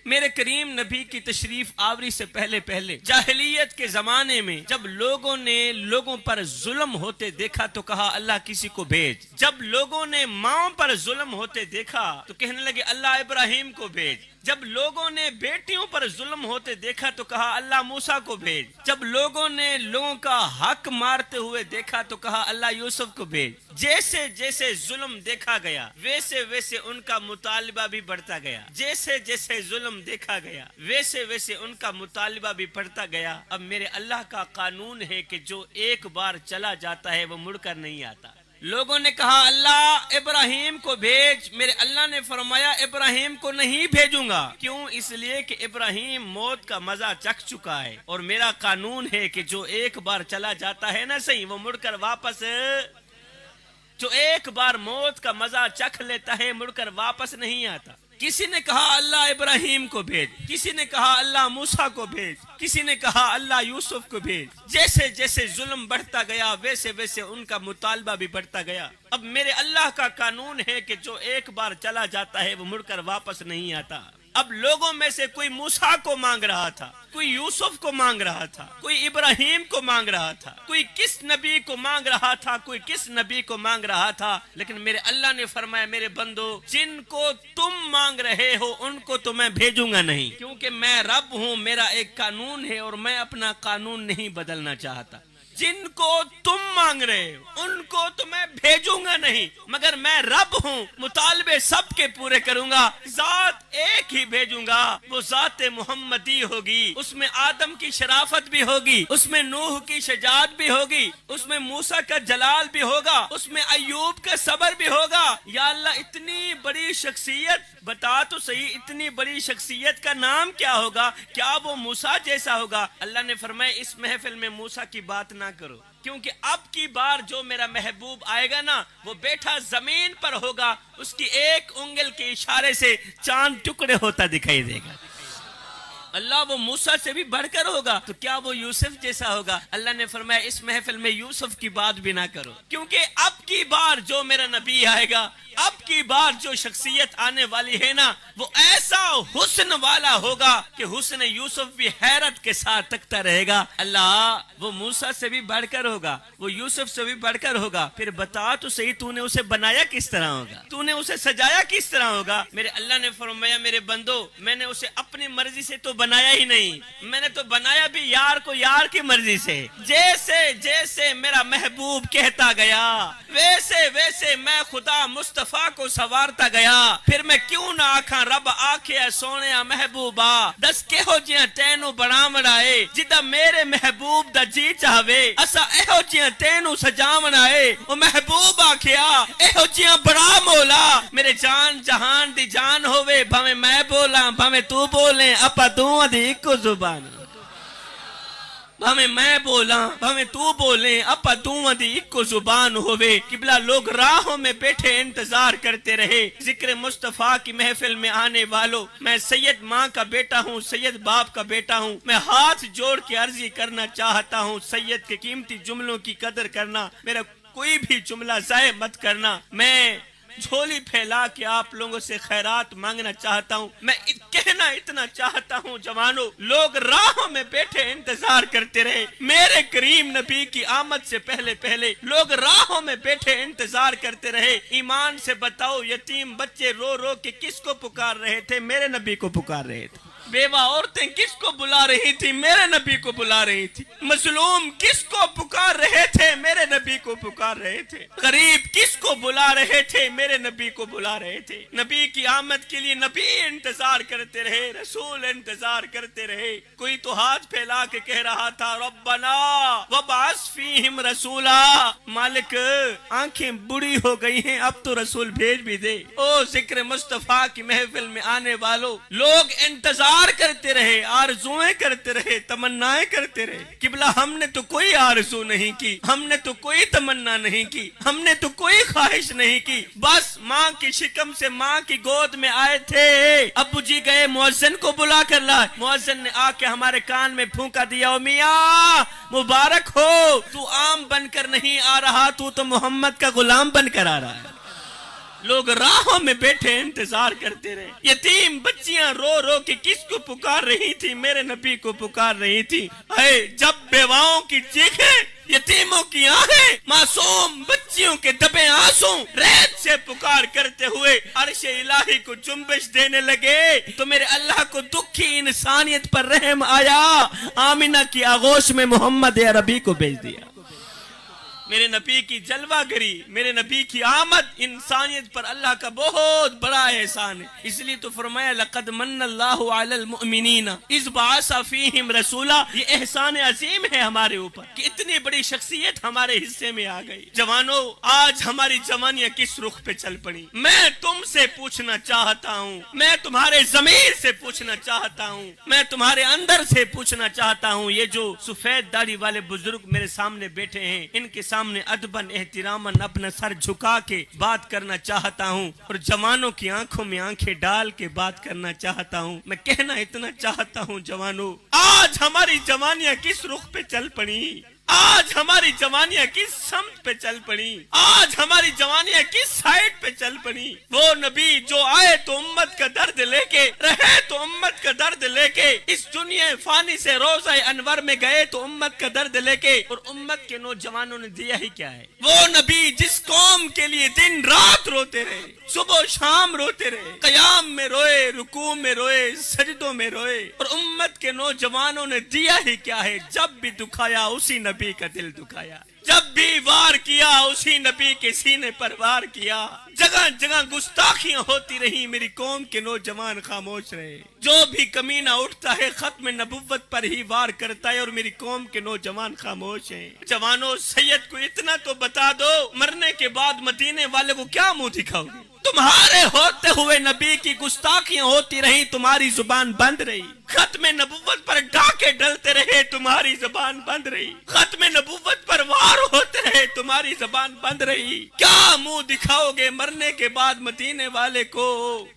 میرے کریم نبی کی تشریف آوری سے پہلے پہلے جاہلیت کے زمانے میں جب لوگوں نے لوگوں پر ظلم ہوتے دیکھا تو کہا اللہ کسی کو بھیج. جب لوگوں نے ماؤں پر ظلم ہوتے دیکھا تو کہنے لگے اللہ ابراہیم کو بھیج. جب لوگوں نے بیٹیوں پر ظلم ہوتے دیکھا تو کہا اللہ موسیٰ کو بھیج. جب لوگوں نے لوگوں کا حق مارتے ہوئے دیکھا تو کہا اللہ یوسف کو بھیج. جیسے جیسے ظلم دیکھا گیا ویسے ویسے ان کا مطالبہ بھی بڑھتا گیا. جیسے جیسے ظلم دیکھا گیا ویسے ویسے ان کا مطالبہ بھی بڑھتا گیا. اب میرے اللہ کا قانون ہے کہ جو ایک بار چلا جاتا ہے وہ مڑ کر نہیں آتا. لوگوں نے کہا اللہ ابراہیم کو بھیج. میرے اللہ نے فرمایا ابراہیم کو نہیں بھیجوں گا. کیوں؟ اس لیے کہ ابراہیم موت کا مزہ چکھ چکا ہے اور میرا قانون ہے کہ جو ایک بار چلا جاتا ہے نا صحیح وہ مڑ کر واپس، جو ایک بار موت کا مزہ چکھ لیتا ہے مڑ کر واپس نہیں آتا. کسی نے کہا اللہ ابراہیم کو بھیج، کسی نے کہا اللہ موسیٰ کو بھیج، کسی نے کہا اللہ یوسف کو بھیج. جیسے جیسے ظلم بڑھتا گیا ویسے ویسے ان کا مطالبہ بھی بڑھتا گیا. اب میرے اللہ کا قانون ہے کہ جو ایک بار چلا جاتا ہے وہ مڑ کر واپس نہیں آتا. اب لوگوں میں سے کوئی موسیٰ کو مانگ رہا تھا، کوئی یوسف کو مانگ رہا تھا، کوئی ابراہیم کو مانگ رہا تھا، کوئی کس نبی کو مانگ رہا تھا، کوئی کس نبی کو مانگ رہا تھا. لیکن میرے اللہ نے فرمایا میرے بندو جن کو تم مانگ رہے ہو ان کو تو میں بھیجوں گا نہیں، کیونکہ میں رب ہوں، میرا ایک قانون ہے اور میں اپنا قانون نہیں بدلنا چاہتا. جن کو تم مانگ رہے ہو ان کو تو میں بھیجوں گا نہیں، مگر میں رب ہوں، مطالبے سب کے پورے کروں گا. ذات ایک ہی بھیجوں گا، وہ ذات محمدی ہوگی. اس میں آدم کی شرافت بھی ہوگی، اس میں نوح کی شجاعت بھی ہوگی، اس میں موسیٰ کا جلال بھی ہوگا، اس میں ایوب کا صبر بھی ہوگا. یا اللہ اتنی بڑی شخصیت بتا تو صحیح، اتنی بڑی شخصیت کا نام کیا ہوگا؟ کیا وہ موسیٰ جیسا ہوگا؟ اللہ نے فرمایا اس محفل میں موسیٰ کی بات نہ کرو، کیونکہ اب کی بار جو میرا محبوب آئے گا نا وہ بیٹھا زمین پر ہوگا، اس کی ایک انگل کے اشارے سے چاند ٹکڑے ہوتا دکھائی دے گا. اللہ وہ موسیٰ سے بھی بڑھ کر ہوگا تو کیا وہ یوسف جیسا ہوگا؟ اللہ نے فرمایا اس محفل میں یوسف کی بات بھی نہ کرو، کیونکہ اب کی بار جو میرا نبی آئے گا، اب کی بار جو شخصیت آنے والی ہے نا وہ ایسا حسن والا ہوگا کہ حسن یوسف بھی حیرت کے ساتھ تکتا رہے گا. اللہ وہ موسیٰ سے بھی بڑھ کر ہوگا، وہ یوسف سے بھی بڑھ کر ہوگا. پھر بتا تو صحیح تو نے اسے بنایا کس طرح ہوگا، تو نے اسے سجایا کس طرح ہوگا؟ میرے اللہ نے فرمایا میرے بندو میں نے اسے اپنی مرضی سے تو بنایا ہی نہیں، میں نے تو بنایا بھی یار کو یار کی مرضی سے. جیسے جیسے میرا محبوب کہتا گیا ویسے ویسے میں خدا مصطفیٰ کو سوارتا گیا. پھر میں کیوں نہ آکھاں رب آکھے سونے محبوبا دس کہو جیاں تینو بڑھاونا ہے جدا میرے محبوب دا جی چاہوے اسا ایہو جیاں تینو سجاونا ہے. او محبوب آکھیا ایہو جیاں بڑا مولا میرے جان جہان دی جان ہووے بھاویں میں بولاں بھاویں تو بولیں اپا دوواں دی اکو زبان، بھاویں میں بولاں بھاویں تو بولیں اپا دوواں دی اکو زبان ہووے. قبلہ لوگ راہوں میں بیٹھے انتظار کرتے رہے ذکر مصطفیٰ کی محفل میں آنے والوں. میں سید ماں کا بیٹا ہوں، سید باپ کا بیٹا ہوں. میں ہاتھ جوڑ کے عرضی کرنا چاہتا ہوں سید کے قیمتی جملوں کی قدر کرنا، میرا کوئی بھی جملہ ضائع مت کرنا. میں جھولی پھیلا کے آپ لوگوں سے خیرات مانگنا چاہتا ہوں. میں کہنا اتنا چاہتا ہوں جوانوں لوگ راہوں میں بیٹھے انتظار کرتے رہے میرے کریم نبی کی آمد سے پہلے پہلے. لوگ راہوں میں بیٹھے انتظار کرتے رہے. ایمان سے بتاؤ یتیم بچے رو رو کے کس کو پکار رہے تھے؟ میرے نبی کو پکار رہے تھے. بیوہ عورتیں کس کو بلا رہی تھی؟ میرے نبی کو بلا رہی تھی. مظلوم کس کو پکار رہے تھے؟ میرے نبی کو پکار رہے تھے. غریب کس کو بلا رہے تھے؟ میرے نبی کو بلا رہے تھے. نبی کی آمد کے لیے نبی انتظار کرتے رہے، رسول انتظار کرتے رہے. کوئی تو ہاتھ پھیلا کے کہہ رہا تھا ربنا وابعث فیہم رسولا، مالک آنکھیں بڑی ہو گئی ہیں اب تو رسول بھیج بھی دے. او ذکر مصطفیٰ کی محفل میں آنے والوں لوگ انتظار کرتے رہے، آرزویں کرتے رہے، تمنائیں کرتے رہے. قبلہ ہم نے تو کوئی آرزو نہیں کی، ہم نے تو کوئی تمنا نہیں کی، ہم نے تو کوئی خواہش نہیں کی. بس ماں کی شکم سے ماں کی گود میں آئے تھے. ابو جی گئے مؤذن کو بلا کر لائے. مؤذن نے آ کے ہمارے کان میں پھونکا دیا او میاں مبارک ہو، تو عام بن کر نہیں آ رہا، تو محمد کا غلام بن کر آ رہا ہے. لوگ راہوں میں بیٹھے انتظار کرتے رہے. یتیم بچیاں رو رو کے کس کو پکار رہی تھی؟ میرے نبی کو پکار رہی تھی. اے جب بیواؤں کی چیخیں، یتیموں کی آہیں، معصوم بچیوں کے دبے آنسو ریت سے پکار کرتے ہوئے عرش الہی کو جنبش دینے لگے تو میرے اللہ کو دکھی انسانیت پر رحم آیا. آمینہ کی آغوش میں محمد عربی کو بھیج دیا. میرے نبی کی جلوہ گری، میرے نبی کی آمد انسانیت پر اللہ کا بہت بڑا احسان ہے. اس لیے تو فرمایا لقد من اللہ علی المؤمنین اذ بعث فیہم رسولا. یہ احسان عظیم ہے ہمارے اوپر کہ اتنی بڑی شخصیت ہمارے حصے میں آ گئی. جوانوں، آج ہماری جوانیاں کس رخ پہ چل پڑی؟ میں تم سے پوچھنا چاہتا ہوں، میں تمہارے ضمیر سے پوچھنا چاہتا ہوں، میں تمہارے اندر سے پوچھنا چاہتا ہوں. یہ جو سفید داڑھی والے بزرگ میرے سامنے بیٹھے ہیں، ان کے سامنے ادباً احتراماً اپنا سر جھکا کے بات کرنا چاہتا ہوں اور جوانوں کی آنکھوں میں آنکھیں ڈال کے بات کرنا چاہتا ہوں. میں کہنا اتنا چاہتا ہوں جوانوں، آج ہماری جوانیاں کس رخ پہ چل پڑی؟ آج ہماری جوانیاں کس سمت پہ چل پڑی؟ آج ہماری جوانیاں کس سائٹ پہ چل پڑی؟ وہ نبی جو آئے تو امت کا درد لے کے، رہے تو امت کا درد لے کے، اس دنیا فانی سے روضہ انور میں گئے تو امت کا درد لے کے، اور امت کے نوجوانوں نے دیا ہی کیا ہے؟ وہ نبی جس قوم کے لیے دن رات روتے رہے، صبح و شام روتے رہے، قیام میں روئے، رکوع میں روئے، سجدوں میں روئے، اور امت کے نوجوانوں نے دیا ہی کیا ہے؟ جب بھی دکھایا اسی نبی کا دل دکھایا، جب بھی وار کیا اسی نبی کے سینے پر وار کیا. جگہ جگہ گستاخیاں ہوتی رہی، میری قوم کے نوجوان خاموش رہے. جو بھی کمینہ اٹھتا ہے ختم نبوت پر ہی وار کرتا ہے، اور میری قوم کے نوجوان خاموش ہیں. جوانوں، سید کو اتنا تو بتا دو، مرنے کے بعد مدینے والے کو کیا منہ دکھاؤ گے؟ تمہارے ہوتے ہوئے نبی کی گستاخیاں ہوتی رہی، تمہاری زبان بند رہی. ختم نبوت پر ڈاکے ڈلتے رہے، تمہاری زبان بند رہی. ختم نبوت پر وار ہوتے رہے، تمہاری زبان بند رہی. کیا منہ دکھاؤ گے مرنے کے بعد مدینے والے کو؟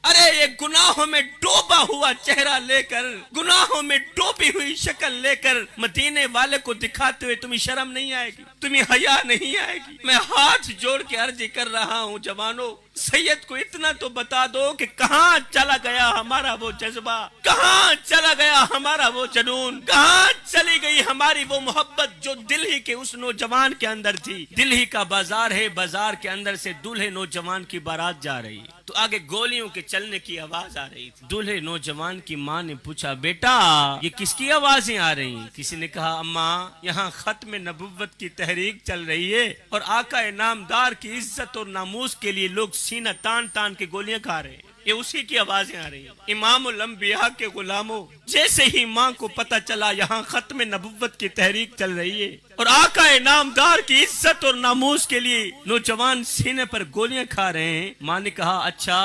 ارے یہ گناہوں میں ڈوبا ہوا چہرہ لے کر، گناہوں میں ڈوبی ہوئی شکل لے کر مدینے والے کو دکھاتے ہوئے تمہیں شرم نہیں آئے گی؟ تمہیں حیا نہیں آئے گی؟ میں ہاتھ جوڑ کے عرض کر رہا ہوں جوانوں، سید کو اتنا تو بتا دو کہ کہاں چلا گیا ہمارا وہ جذبہ، کہاں چلا گیا ہمارا وہ جنون، کہاں چلی گئی ہماری وہ محبت جو دل ہی کے اس نوجوان کے اندر تھی. دل ہی کا بازار ہے، بازار کے اندر سے دولہے نوجوان کی بارات جا رہی تو آگے گولیوں کے چلنے کی آواز آ رہی تھی. دولہے نوجوان کی ماں نے پوچھا، بیٹا یہ کس کی آوازیں آ رہی ہیں؟ کسی نے کہا، اماں یہاں ختم نبوت کی تحریک چل رہی ہے اور آقا نامدار کی عزت اور ناموس کے لیے لوگ سینہ تان تان کے گولیاں کھا رہے ہیں. یہ اسی کی آوازیں آ رہی ہیں. امام الانبیاء کے غلاموں، جیسے ہی ماں کو پتہ چلا یہاں ختم نبوت کی تحریک چل رہی ہے اور آقا نامدار کی عزت اور ناموس کے لیے نوجوان سینے پر گولیاں کھا رہے ہیں، ماں نے کہا اچھا.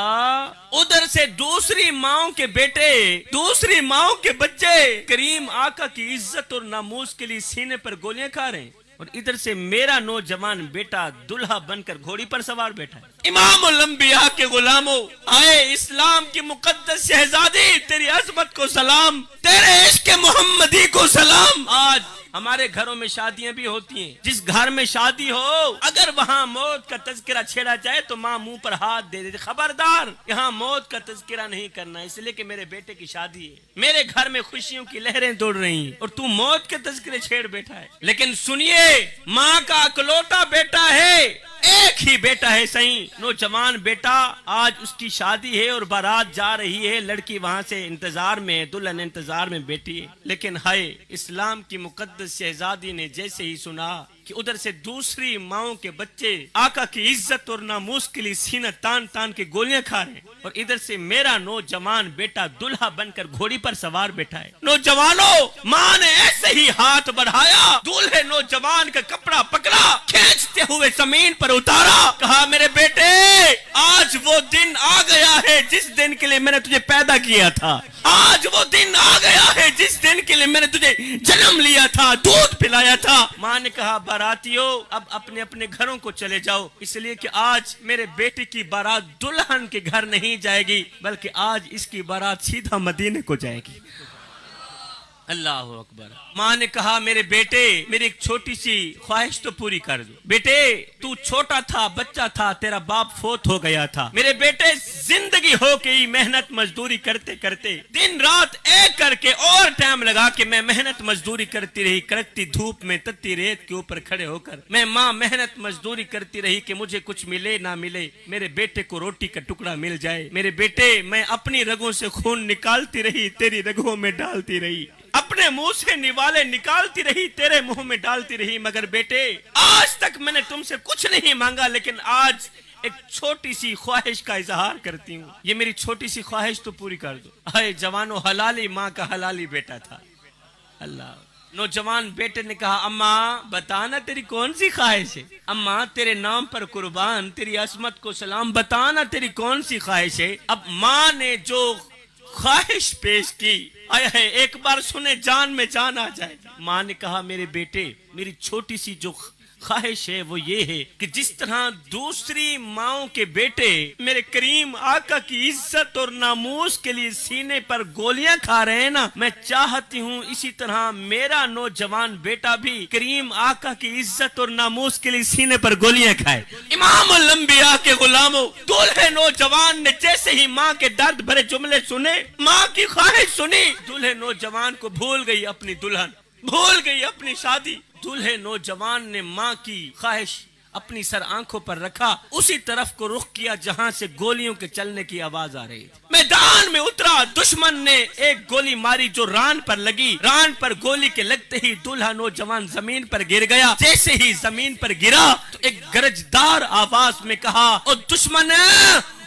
ادھر سے دوسری ماؤں کے بیٹے، دوسری ماؤں کے بچے کریم آقا کی عزت اور ناموس کے لیے سینے پر گولیاں کھا رہے ہیں، اور ادھر سے میرا نوجوان بیٹا دلہا بن کر گھوڑی پر سوار بیٹھا ہے. امام الانبیاء کے غلاموں، آئے اسلام کی مقدس شہزادی، تیری عظمت کو سلام، تیرے عشق محمدی کو سلام. آج ہمارے گھروں میں شادیاں بھی ہوتی ہیں. جس گھر میں شادی ہو اگر وہاں موت کا تذکرہ چھیڑا جائے تو ماں منہ پر ہاتھ دے دیتی، خبردار یہاں موت کا تذکرہ نہیں کرنا، اس لیے کہ میرے بیٹے کی شادی ہے، میرے گھر میں خوشیوں کی لہریں دوڑ رہی ہیں اور تو موت کے تذکرے چھیڑ بیٹھا ہے. لیکن سنیے، ماں کا اکلوتا بیٹا ہے، ایک ہی بیٹا ہے صحیح، نوجوان بیٹا. آج اس کی شادی ہے اور بارات جا رہی ہے، لڑکی وہاں سے انتظار میں، دلہن انتظار میں بیٹھی ہے. لیکن ہائے، اسلام کی مقدس شہزادی نے جیسے ہی سنا کہ ادھر سے دوسری ماؤں کے بچے آقا کی عزت اور ناموس کے لیے سینہ تان تان کے گولیاں کھا رہے ہیں اور ادھر سے میرا نوجوان بیٹا دلہا بن کر گھوڑی پر سوار بیٹھا ہے. نوجوانوں، ماں نے ایسے ہی ہاتھ بڑھایا، دولہے نوجوان کا کپڑا پکڑا، کھینچتے ہوئے زمین پر اتارا، کہا میرے بیٹے آج وہ دن آ گیا ہے جس دن کے لیے میں نے تجھے پیدا کیا تھا، آج وہ دن آ گیا ہے جس دن کے لیے میں نے تجھے جنم لیا تھا، دودھ پلایا تھا. ماں نے کہا باراتیوں اب اپنے اپنے گھروں کو چلے جاؤ، اس لیے کہ آج میرے بیٹے کی بارات دلہن کے گھر نہیں جائے گی بلکہ آج اس کی بارات سیدھا مدینے کو جائے گی. اللہ اکبر. ماں نے کہا میرے بیٹے میری ایک چھوٹی سی خواہش تو پوری کر دو. بیٹے تو چھوٹا تھا، بچہ تھا، تیرا باپ فوت ہو گیا تھا. میرے بیٹے زندگی ہو گئی محنت مزدوری کرتے کرتے، دن رات ایک کر کے اور ٹائم لگا کے میں محنت مزدوری کرتی رہی، کڑکتی دھوپ میں تتی ریت کے اوپر کھڑے ہو کر میں ماں محنت مزدوری کرتی رہی کہ مجھے کچھ ملے نہ ملے میرے بیٹے کو روٹی کا ٹکڑا مل جائے. میرے بیٹے میں اپنی رگوں سے خون نکالتی رہی، تیری رگوں میں ڈالتی رہی، اپنے منہ سے نوالے نکالتی رہی، تیرے منہ میں ڈالتی رہی. مگر بیٹے آج تک میں نے تم سے کچھ نہیں مانگا، لیکن آج ایک چھوٹی سی خواہش کا اظہار کرتی ہوں. یہ میری چھوٹی سی خواہش تو پوری کر دو. اے جوانو، حلالی ماں کا حلالی بیٹا تھا. اللہ. نوجوان بیٹے نے کہا اماں بتانا تیری کون سی خواہش ہے؟ اماں تیرے نام پر قربان، تیری عظمت کو سلام، بتانا تیری کون سی خواہش ہے؟ اب ماں نے جو خواہش پیش کی، آیا ہے ایک بار سنے جان میں جان آ جائے. ماں نے کہا میرے بیٹے میری چھوٹی سی جو خواہش ہے وہ یہ ہے کہ جس طرح دوسری ماؤں کے بیٹے میرے کریم آقا کی عزت اور ناموس کے لیے سینے پر گولیاں کھا رہے ہیں نا، میں چاہتی ہوں اسی طرح میرا نوجوان بیٹا بھی کریم آقا کی عزت اور ناموس کے لیے سینے پر گولیاں کھائے. امام الانبیاء کے غلاموں، دولہے نوجوان نے جیسے ہی ماں کے درد بھرے جملے سنے، ماں کی خواہش سنی، دولہے نوجوان کو بھول گئی اپنی دلہن، بھول گئی اپنی شادی. دولہے نوجوان نے ماں کی خواہش اپنی سر آنکھوں پر رکھا، اسی طرف کو رخ کیا جہاں سے گولیوں کے چلنے کی آواز آ رہی تھی. میدان میں اترا، دشمن نے ایک گولی ماری جو ران پر لگی. ران پر گولی کے لگتے ہی دولہا نوجوان زمین پر گر گیا. جیسے ہی زمین پر گرا تو ایک گرجدار آواز میں کہا او دشمن،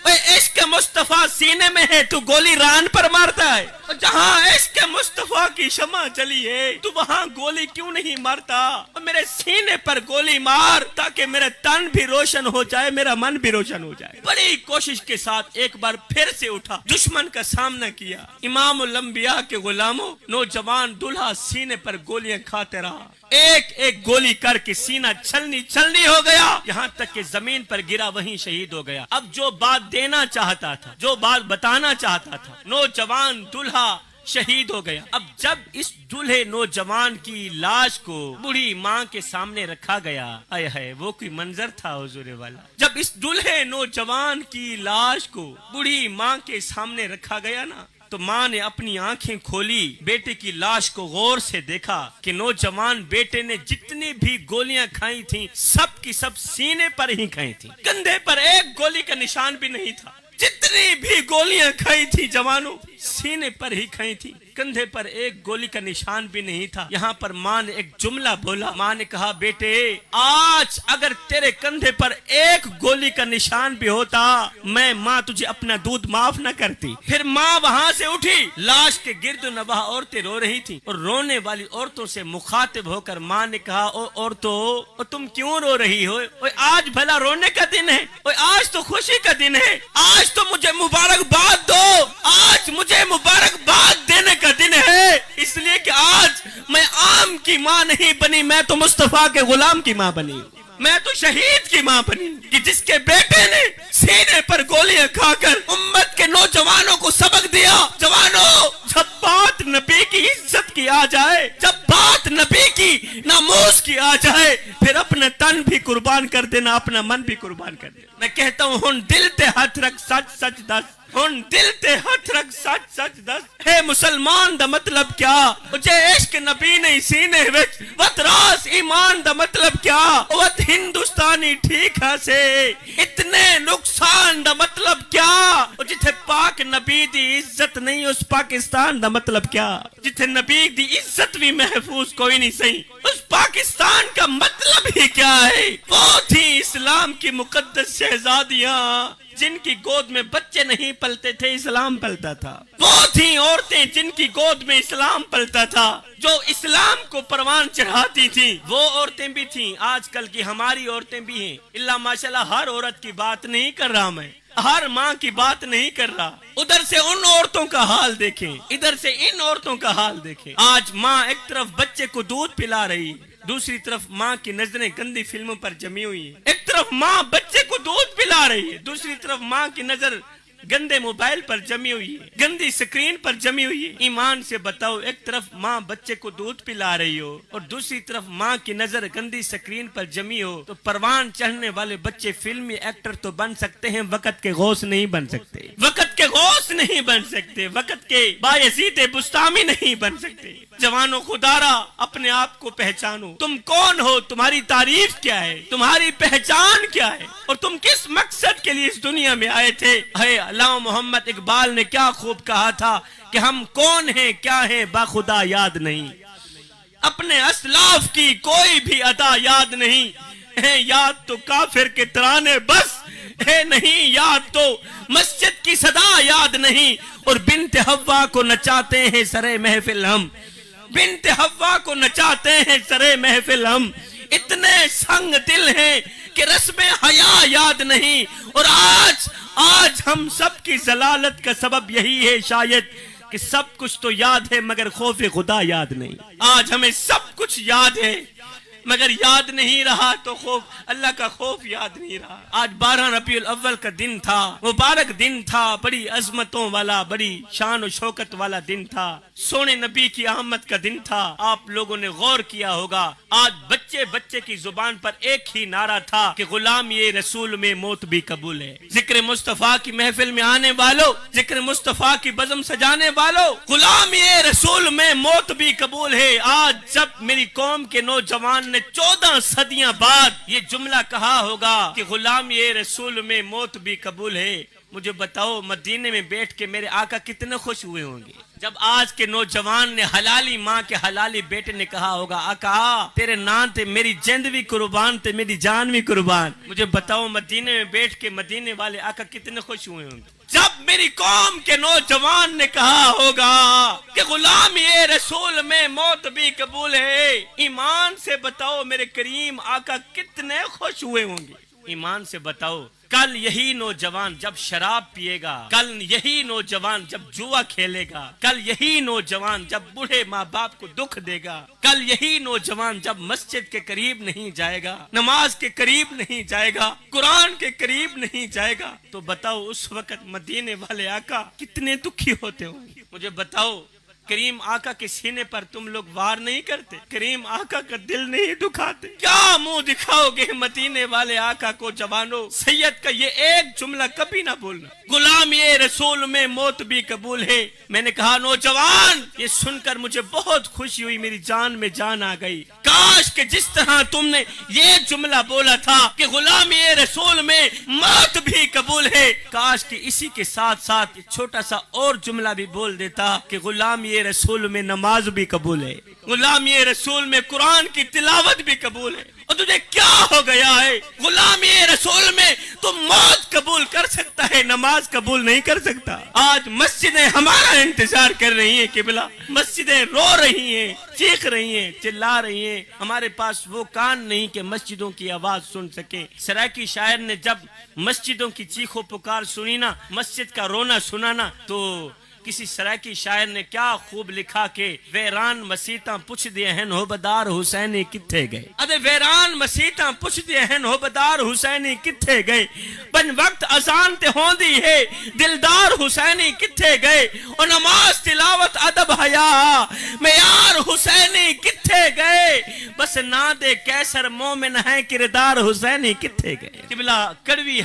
عشق مصطفیٰ سینے میں ہے تو گولی ران پر مارتا ہے؟ جہاں عشق مصطفیٰ کی شمع جلی ہے تو وہاں گولی کیوں نہیں مارتا؟ میرے سینے پر گولی مار تاکہ میرا تن بھی روشن ہو جائے، میرا من بھی روشن ہو جائے. بڑی کوشش کے ساتھ ایک بار پھر سے اٹھا، دشمن کا سامنا کیا. امام الانبیاء کے غلاموں، نوجوان دلہا سینے پر گولیاں کھاتے رہا. ایک ایک گولی کر کے سینہ چھلنی ہو گیا، یہاں تک کہ زمین پر گرا وہیں شہید ہو گیا. اب جو بات دینا چاہتا تھا، جو بات بتانا چاہتا تھا، نوجوان دلہا شہید ہو گیا. اب جب اس دلہے نوجوان کی لاش کو بوڑھی ماں کے سامنے رکھا گیا، آئے ہے وہ کوئی منظر تھا حضور والا. جب اس دلہے نوجوان کی لاش کو بوڑھی ماں کے سامنے رکھا گیا نا، تو ماں نے اپنی آنکھیں کھولی، بیٹے کی لاش کو غور سے دیکھا کہ نوجوان بیٹے نے جتنی بھی گولیاں کھائی تھیں سب کی سب سینے پر ہی کھائی تھیں، کندھے پر ایک گولی کا نشان بھی نہیں تھا. جتنی بھی گولیاں کھائی تھی جوانوں سینے پر ہی کھائی تھی، کندھے پر ایک گولی کا نشان بھی نہیں تھا. یہاں پر ماں نے ایک جملہ بولا. ماں نے کہا بیٹے آج اگر تیرے کندھے پر ایک گولی کا نشان بھی ہوتا میں ماں تجھے اپنا دودھ معاف نہ کرتی. پھر ماں وہاں سے اٹھی، لاش کے گرد و نواح عورتیں رو رہی تھی اور رونے والی عورتوں سے مخاطب ہو کر ماں نے کہا او عورتوں تم کیوں رو رہی ہو؟ آج بھلا رونے کا دن ہے؟ آج تو خوشی کا دن ہے. آج تو مجھے مبارکباد دو، آج مجھے مبارکباد دینے کا دن ہے، اس لیے کہ آج میں عام کی ماں نہیں بنی، میں تو مصطفیٰ کے غلام کی ماں بنی، میں تو شہید کی ماں بنی کہ جس کے بیٹے نے سینے پر گولیاں کھا کر امت کے نوجوانوں کو سبق دیا. جوانوں، جب بات نبی کی عزت کی آ جائے، جب بات نبی کی ناموس کی آ جائے، پھر اپنا تن بھی قربان کر دینا، اپنا من بھی قربان کر دینا. میں کہتا ہوں ہن دل تے ہاتھ رکھ سچ سچ دس، ہن دل تے ہاتھ رکھ سچ سچ دس. ہے مسلمان دا مطلب کیا؟ جے عشق نبی نہیں سینے وچ وت راس ایمان دا مطلب کیا؟ وت ہندوستانی ٹھیک ہے سے اتنے نقصان دا مطلب کیا؟ جتھے پاک نبی دی عزت نہیں اس پاکستان دا مطلب کیا؟ جتھے نبی دی عزت بھی محفوظ کوئی نہیں صحیح اس پاکستان کا مطلب ہی کیا ہے؟ وہ تھی اسلام کی مقدس شہزادیاں جن کی گود میں بچے نہیں پلتے تھے، اسلام پلتا تھا. وہ تھیں عورتیں جن کی گود میں اسلام پلتا تھا، جو اسلام کو پروان چڑھاتی تھیں. وہ عورتیں بھی تھیں، آج کل کی ہماری عورتیں بھی ہیں. اللہ ماشاءاللہ ہر عورت کی بات نہیں کر رہا، میں ہر ماں کی بات نہیں کر رہا. ادھر سے ان عورتوں کا حال دیکھیں، ادھر سے ان عورتوں کا حال دیکھیں. آج ماں ایک طرف بچے کو دودھ پلا رہی ہے، دوسری طرف ماں کی نظریں گندی فلموں پر جمی ہوئی ہیں. ایک طرف ماں بچے کو دودھ پلا رہی ہے، دوسری طرف ماں کی نظر گندے موبائل پر جمی ہوئی ہے، گندی سکرین پر جمی ہوئی ہے۔ ایمان سے بتاؤ، ایک طرف ماں بچے کو دودھ پلا رہی ہو اور دوسری طرف ماں کی نظر گندی سکرین پر جمی ہو، تو پروان چڑھنے والے بچے فلمی ایکٹر تو بن سکتے ہیں، وقت کے غوث نہیں بن سکتے، وقت کے غوث نہیں بن سکتے، وقت کے بایزید بستامی نہیں بن سکتے۔ جوانوں، خدارا اپنے آپ کو پہچانو، تم کون ہو، تمہاری تعریف کیا ہے، تمہاری پہچان کیا ہے، اور تم کس مقصد کے لیے اس دنیا میں آئے تھے۔ علامہ محمد اقبال نے کیا خوب کہا تھا کہ ہم کون ہیں، کیا ہیں، باخدا یاد نہیں، اپنے اسلاف کی کوئی بھی ادا یاد نہیں ہے، یاد تو کافر کے ترانے بس ہے نہیں، یاد تو مسجد کی صدا یاد نہیں، اور بنت حوا کو نچاتے ہیں سرے محفل ہم، بنت حوا کو نچاتے ہیں سرے محفل ہم، اتنے سنگ دل ہیں کہ رسم حیا یاد نہیں، اور آج ہم سب کی ضلالت کا سبب یہی ہے شاید کہ سب کچھ تو یاد ہے مگر خوف خدا یاد نہیں۔ آج ہمیں سب کچھ یاد ہے مگر یاد نہیں رہا تو خوف اللہ کا خوف یاد نہیں رہا۔ آج 12 ربیع الاول کا دن تھا، مبارک دن تھا، بڑی عظمتوں والا، بڑی شان و شوکت والا دن تھا، سونے نبی کی آمد کا دن تھا۔ آپ لوگوں نے غور کیا ہوگا، آج بچے کی زبان پر ایک ہی نعرہ تھا کہ غلام یہ رسول میں موت بھی قبول ہے۔ ذکر مصطفیٰ کی محفل میں آنے والوں، ذکر مصطفیٰ کی بزم سجانے والوں، غلام یہ رسول میں موت بھی قبول ہے۔ آج جب میری قوم کے نوجوان نے 14 صدیاں بعد یہ جملہ کہا ہوگا کہ غلام یہ رسول میں موت بھی قبول ہے، مجھے بتاؤ مدینے میں بیٹھ کے میرے آقا کتنے خوش ہوئے ہوں گے جب آج کے نوجوان نے حلالی ماں کے حلالی بیٹے نے کہا ہوگا آقا تیرے نام تے میری جند بھی قربان تے میری جان بھی قربان۔ مجھے بتاؤ مدینے میں بیٹھ کے مدینے والے آقا کتنے خوش ہوئے ہوں گے جب میری قوم کے نوجوان نے کہا ہوگا کہ غلام یہ رسول میں موت بھی قبول ہے۔ ایمان سے بتاؤ میرے کریم آقا کتنے خوش ہوئے ہوں گے۔ ایمان سے بتاؤ کل یہی نوجوان جب شراب پیے گا، کل یہی نوجوان جب جوا کھیلے گا، کل یہی نوجوان جب بوڑھے ماں باپ کو دکھ دے گا، کل یہی نوجوان جب مسجد کے قریب نہیں جائے گا، نماز کے قریب نہیں جائے گا، قرآن کے قریب نہیں جائے گا، تو بتاؤ اس وقت مدینے والے آقا کتنے دکھی ہوتے ہوں گے۔ مجھے بتاؤ کریم آقا کے سینے پر تم لوگ وار نہیں کرتے، کریم آقا کا دل نہیں دکھاتے؟ کیا منہ دکھاؤ گے مدینے والے آقا کو جوانوں؟ سید کا یہ ایک جملہ کبھی نہ بولنا، غلام یہ رسول میں موت بھی قبول ہے۔ میں نے کہا نوجوان یہ سن کر مجھے بہت خوشی ہوئی، میری جان میں جان آ گئی۔ کاش کہ جس طرح تم نے یہ جملہ بولا تھا کہ غلام یہ رسول میں موت بھی قبول ہے، کاش کہ اسی کے ساتھ ساتھ چھوٹا سا اور جملہ بھی بول دیتا کہ غلام یہ رسول میں نماز بھی قبول ہے، غلام یہ رسول میں قرآن کی تلاوت بھی قبول ہے۔ اور تجھے کیا ہو گیا ہے؟ غلام یہ رسول میں تم موت قبول کر سکتا ہے، نماز قبول نہیں کر سکتا۔ آج مسجدیں ہمارا انتظار کر رہی ہیں قبلہ، مسجدیں رو رہی ہیں، چیخ رہی ہیں، چلا رہی ہیں، ہمارے پاس وہ کان نہیں کہ مسجدوں کی آواز سن سکے۔ سرائکی شاعر نے جب مسجدوں کی چیخ و پکار سنی نا، مسجد کا رونا سنا نا، تو کسی سرائکی شاعر نے کیا خوب لکھا کہ ویران مسیتاں پوچھ دے ہیں ہوبدار حسینی کتھے گئے۔ ادے ویران مسیتاں پوچھ دے ہیں ہوبدار حسینی کتھے گئے، بن وقت اذان تے ہوندی ہے دلدار حسینی کتھے گئے، اور نماز تلاوت ادب حیا معیار حسینی کتھے گئے، بس نا دے کیسر مومن ہے کردار حسینی کتھے گئے۔ قبلہ کڑوی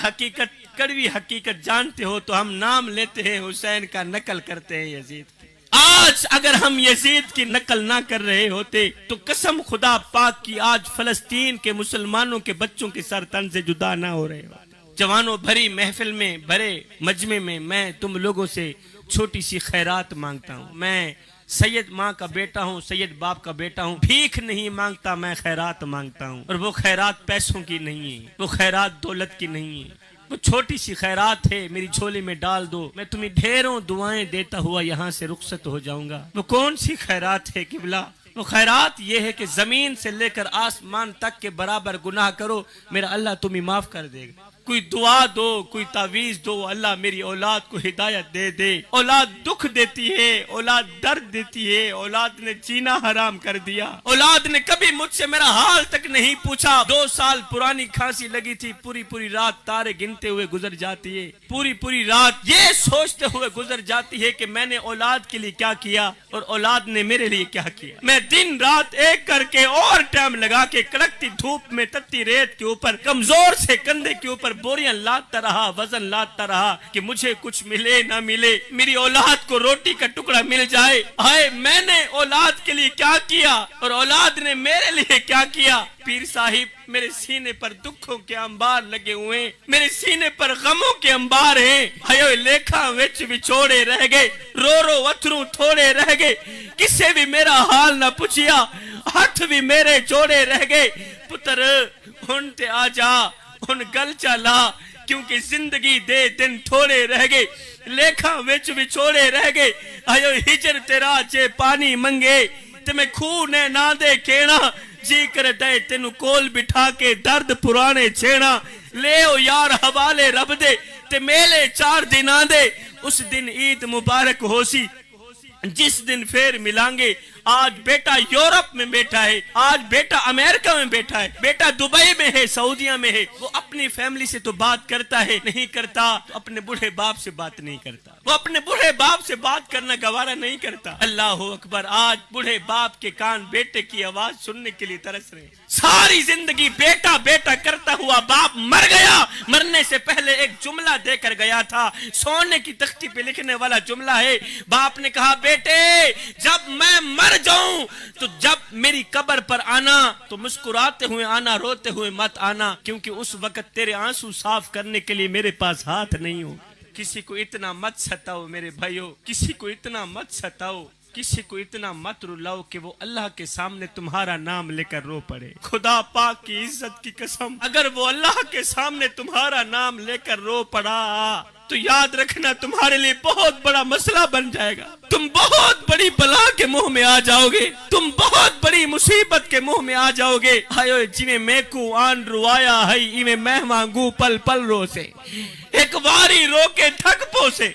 حقیقت جانتے ہو تو ہم نام لیتے ہیں حسین کا، نقل کرتے ہیں یزید کی۔ آج اگر ہم یزید کی نقل نہ کر رہے ہوتے تو قسم خدا پاک کی آج فلسطین کے مسلمانوں کے بچوں کے سر تن سے جدا نہ ہو رہے ہوتے۔ جوانوں بھری محفل میں، بھرے مجمع میں میں تم لوگوں سے چھوٹی سی خیرات مانگتا ہوں۔ میں سید ماں کا بیٹا ہوں، سید باپ کا بیٹا ہوں، بھیک نہیں مانگتا، میں خیرات مانگتا ہوں، اور وہ خیرات پیسوں کی نہیں ہے، وہ خیرات دولت کی نہیں ہے، وہ چھوٹی سی خیرات ہے، میری جھولی میں ڈال دو، میں تمہیں ڈھیروں دعائیں دیتا ہوا یہاں سے رخصت ہو جاؤں گا۔ وہ کون سی خیرات ہے قبلہ؟ وہ خیرات یہ ہے کہ زمین سے لے کر آسمان تک کے برابر گناہ کرو، میرا اللہ تمہیں معاف کر دے گا۔ کوئی دعا دو، کوئی تعویذ دو، اللہ میری اولاد کو ہدایت دے دے۔ اولاد دکھ دیتی ہے، اولاد درد دیتی ہے، اولاد نے جینا حرام کر دیا۔ اولاد نے کبھی مجھ سے میرا حال تک نہیں پوچھا۔ 2 سال پرانی کھانسی لگی تھی، پوری رات تارے گنتے ہوئے گزر جاتی ہے، پوری رات یہ سوچتے ہوئے گزر جاتی ہے کہ میں نے اولاد کے لیے کیا کیا اور اولاد نے میرے لیے کیا کیا۔ میں دن رات ایک کر کے اور ٹائم لگا کے کڑکتی دھوپ میں تتی ریت کے اوپر کمزور سے کندھے کے اوپر بوریاں لاتا رہا، وزن لاتا رہا کہ مجھے کچھ ملے نہ ملے، میری اولاد کو روٹی کا ٹکڑا مل جائے۔ ہائے میں نے اولاد کے لیے کیا کیا اور اولاد نے میرے لیے کیا کیا۔ پیر صاحب میرے سینے پر دکھوں کے انبار لگے ہوئے، میرے سینے پر غموں کے انبار ہیں۔ ہائے لیکھاں وچ وچھوڑے رہ گئے، رو وتھروں تھوڑے رہ گئے، کسے بھی میرا حال نہ پوچھیا، ہاتھ بھی میرے جوڑے رہ گئے۔ پتر ہن تے آ جا، ہن گل چلا، کیونکہ زندگی دے دن تھوڑے رہ گئے، لیکھاں وچ وچھوڑے رہ گئے۔ ہائے ہجر تیرا جے پانی منگے تے میں کھو نے نہ دے کینا، جی کر دے تینو کول بٹھا کے درد پرانے چھینا۔ لے او یار حوالے رب دے تے میلے 4 دن آندے، اس دن عید مبارک ہو سی جس دن پھر ملانگے۔ آج بیٹا یورپ میں بیٹھا ہے، آج بیٹا امریکہ میں بیٹھا ہے، بیٹا دبئی میں ہے، سعودیہ میں ہے، وہ اپنی فیملی سے تو بات کرتا ہے، نہیں کرتا تو اپنے بوڑھے باپ سے بات نہیں کرتا، وہ اپنے بوڑھے باپ سے بات کرنا گوارا نہیں کرتا۔ اللہ اکبر، آج بوڑھے باپ کے کان بیٹے کی آواز سننے کے لیے ترس رہے ہیں۔ ساری زندگی بیٹا بیٹا کرتا ہوا باپ مر گیا، مرنے سے پہلے ایک جملہ دے کر گیا تھا، سونے کی تختی پہ لکھنے والا جملہ ہے۔ باپ نے کہا بیٹے جب میں مر جاؤں تو جب میری قبر پر آنا تو مسکراتے ہوئے آنا، روتے ہوئے مت آنا، کیونکہ اس وقت تیرے آنسو صاف کرنے کے لیے میرے پاس ہاتھ نہیں ہو۔ کسی کو اتنا مت ستاؤ میرے بھائیو، کسی کو اتنا مت ستاؤ، کسی کو اتنا مت رلاؤ کہ وہ اللہ کے سامنے تمہارا نام لے کر رو پڑے۔ خدا پاک کی عزت کی قسم، اگر وہ اللہ کے سامنے تمہارا نام لے کر رو پڑا تو یاد رکھنا تمہارے لیے بہت بڑا مسئلہ بن جائے گا، تم بہت بڑی بلا کے منہ میں آ جاؤ گے، تم بہت بڑی مصیبت کے منہ میں آ جاؤ گے۔ ہائے جویں میں کو آن روایا ہے ایویں مہواں گو پل پل رو سے، ایک واری رو کے ٹھک پو سے،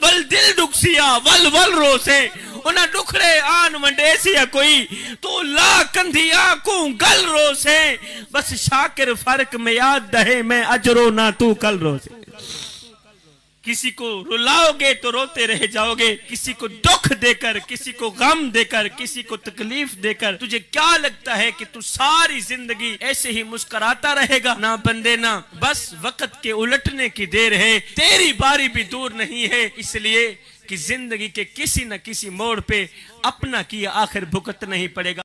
ول دل ڈکسیا ول ول رو سے، انہاں ڈکھڑے آن ونڈے سیا کوئی تو لا کندھی آنکھوں گل رو سے، بس شاکر فرق میں یاد دہے میں اجرو نہ تو کل رو سے۔ کسی کو رلاؤ گے تو روتے رہ جاؤ گے، کسی کو دکھ دے کر، کسی کو غم دے کر، کسی کو تکلیف دے کر تجھے کیا لگتا ہے کہ تو ساری زندگی ایسے ہی مسکراتا رہے گا؟ نہ بندے نہ، بس وقت کے الٹنے کی دیر ہے، تیری باری بھی دور نہیں ہے، اس لیے کہ زندگی کے کسی نہ کسی موڑ پہ اپنا کیا آخر بھگتنا ہی پڑے گا۔